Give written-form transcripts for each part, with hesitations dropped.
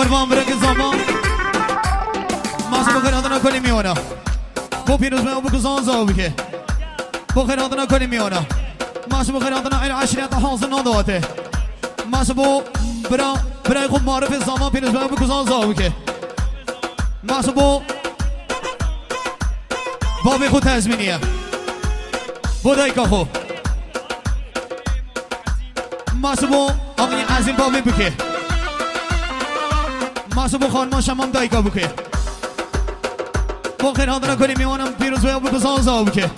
قربان برق الزمان ما سبق هذا كل ميونا بو بيروز ما بكزان زاوبك بخير هذا كل ميونا ما سبق هذا على عشرة حاصل نادوته ما سبق برا يخد معرف الزمان بيروز ما بكزان زاوبك ما سبق بابي خود تزمینیه بودای کاخو ما سبق آقای عظیم بابی بکه ما سبو خانمان شمام دایکا بکه با خیر هاندنا کنیم میوانم پیروز باید بکزان زا بکه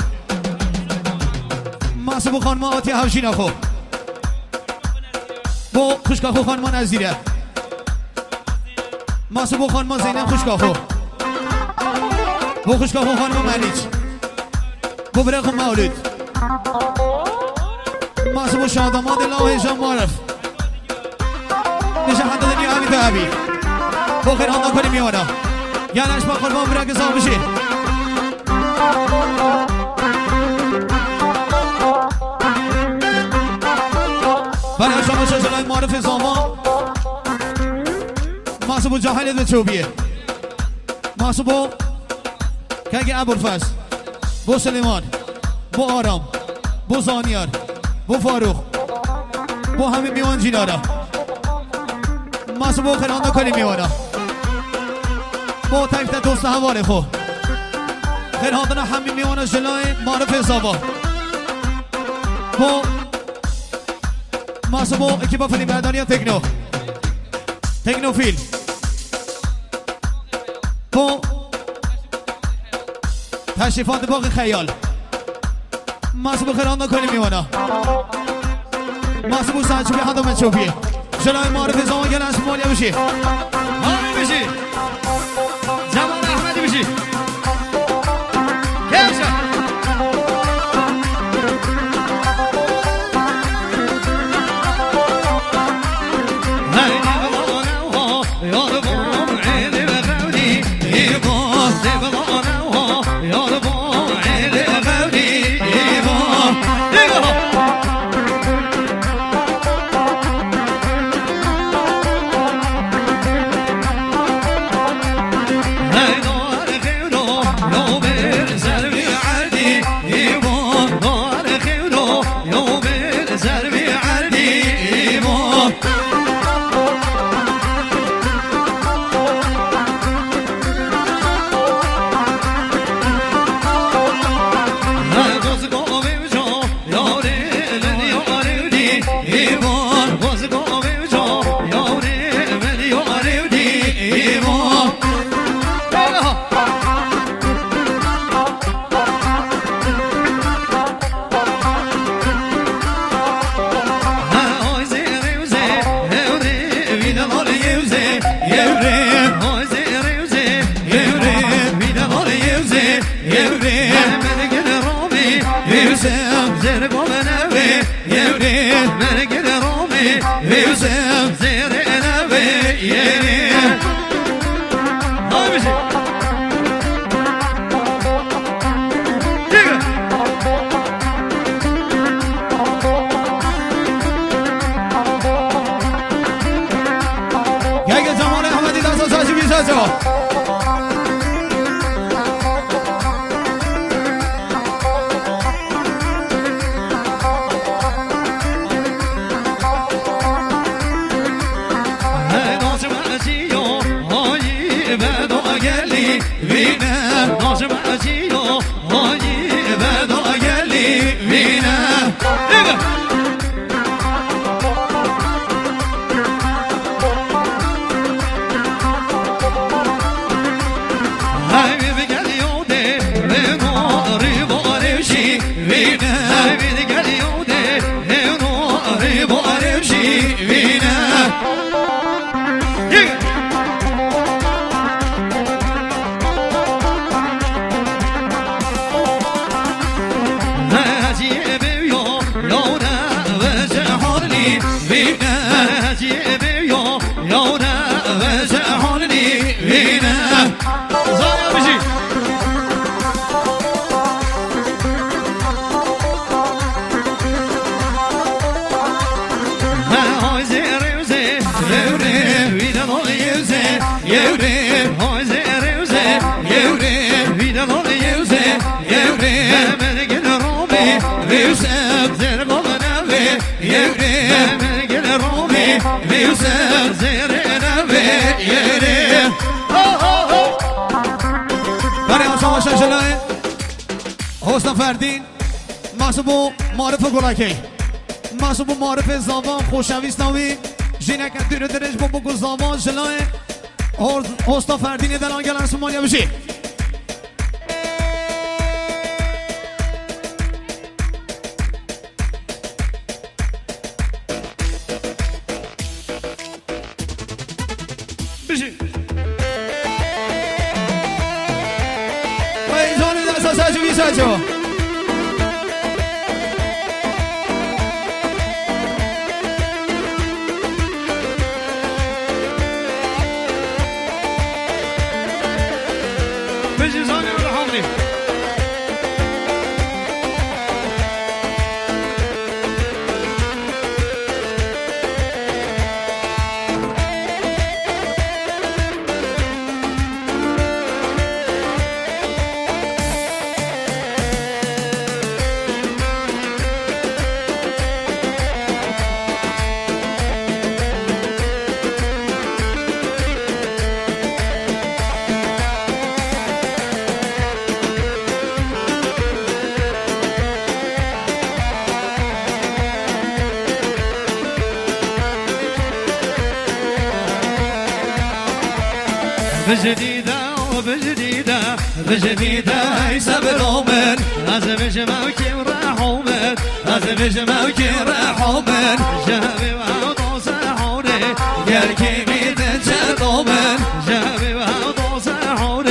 ما سبو خانمان آتی حوشی نخو با خوشکاخو خانمان ازیره ما سبو خانمان زینم خوشکاخو با خوشکاخو خانمان مریج با برخو مولود ما سبو شادمان الله هجام معرف نشه حد دنیا همی دهبی با خیر هاندنا کنیم میوانم یعنی با قربان برای گذار بشین برای شما شجرهای معرف زمان محسوب جاهل دو چوبیه محسوب که ابوالفضل بو سلیمان بو آرام بو زانیار بو فاروق بو همه میوان جینارا محسوب خیر هاندنا کنیم میوانم با تکت دوست حواله خو خیر هاندنا همین میوان جلای معرف زبا با محسوب اکیبا فیلم برداری تکنو فیلم با تشریفات باقی خیال محسوب خیر هاندنا کنیم میوانا محسوب سنجوبی هندومن چوبیه جلای معرف زبا گل اسم مالیا بشی آمی بشی جمال احمدی بشی کیشا حسن فردین محسوب معرف گلاکی محسوب معرف زاوان خوشویستاوی جینک دور درج با بگو زاوان جلای حسن فردین دلان گلن سمانیا بشی بشی ساجو بجزاني ورحمني بجديدة وبجديدة بجديدة يسبروا من لازم جمعك وراحوا من لازم جمعك وراحوا من جابي وعطوا ساحوني يا الكبير تشدوا من جابي وعطوا ساحوني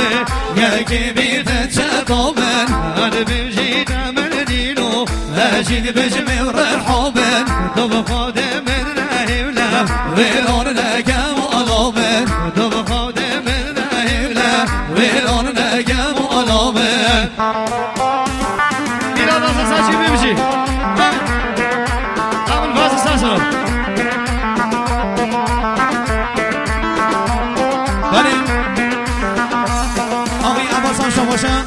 يا الكبير تشدوا من أنا بجيت من دينو أجيد بجمي وراحوا من طب خادم من راهولا ويلون لك مؤلومن طب خادم ويلون نجم علامه اینا دست ساچی بمیشی قبل باز ساسو بریم آقای عباس هم شما باشن